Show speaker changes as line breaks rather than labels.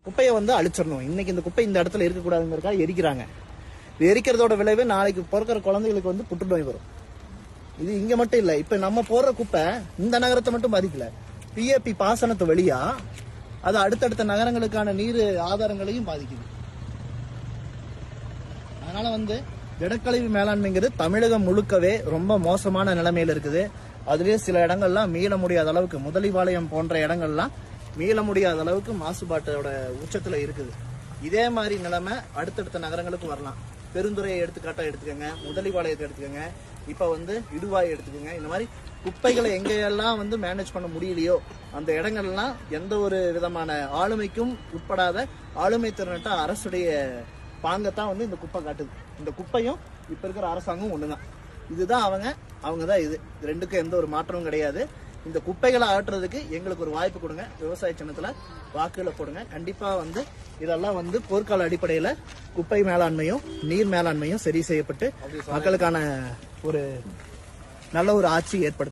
குப்பையை வந்து அழிச்சிடணும். இன்னைக்கு இந்த குப்பை இந்த இடத்துல இருக்கக்கூடாதுங்கிறதுக்காக எரிக்கிறாங்க. இது எரிக்கிறதோட விளைவு நாளைக்கு பிறக்கிற குழந்தைகளுக்கு வந்து புற்றுநோய் வரும். இது இங்க மட்டும் இல்ல, இப்ப நம்ம போடுற குப்பை இந்த நகரத்தை மட்டும் பாதிக்கல, பிஏபி பாசனத்து வழியா அது அடுத்தடுத்த நகரங்களுக்கான நீர் ஆதாரங்களையும் பாதிக்குது. அதனால வந்து திடக்கழிவு மேலாண்மைங்கிறது தமிழகம் முழுக்கவே ரொம்ப மோசமான நிலைமையில இருக்குது. அதுலயே சில இடங்கள்லாம் மீள முடியாத அளவுக்கு, முதலிபாளையம் போன்ற இடங்கள்லாம் மீள முடியாத அளவுக்கு மாசுபாட்டோட உச்சத்துல இருக்குது. இதே மாதிரி நிலைமை அடுத்தடுத்த நகரங்களுக்கு வரலாம். பெருந்துறையை எடுத்துக்கோங்க, முதலிபாளையத்தை எடுத்துக்கோங்க, இப்ப வந்து இடுவாயை எடுத்துக்கோங்க. இந்த மாதிரி குப்பைகளை எங்கெல்லாம் வந்து மேனேஜ் பண்ண முடியலையோ அந்த இடங்கள்லாம் எந்த ஒரு விதமான ஆளுமைக்கும் உட்படாத ஆளுமை திறனற்ற அரசுடைய பாங்கத்தான் வந்து இந்த குப்பை காட்டுது. இந்த குப்பையும் இப்ப இருக்கிற அரசாங்கம் ஒண்ணுதான். இதுதான் அவங்க தான் இது ரெண்டுக்கும் எந்த ஒரு மாற்றமும் கிடையாது. இந்த குப்பைகளை அகற்றுறதுக்கு எங்களுக்கு ஒரு வாய்ப்பு கொடுங்க. விவசாய சின்னத்துல வாக்குகளை போடுங்க. கண்டிப்பா வந்து இதெல்லாம் வந்து போர்க்கால அடிப்படையில குப்பை மேலாண்மையும் நீர் மேலாண்மையும் சரி செய்யப்பட்டு மக்களுக்கான ஒரு நல்ல ஒரு ஆட்சி ஏற்படுத்தும்.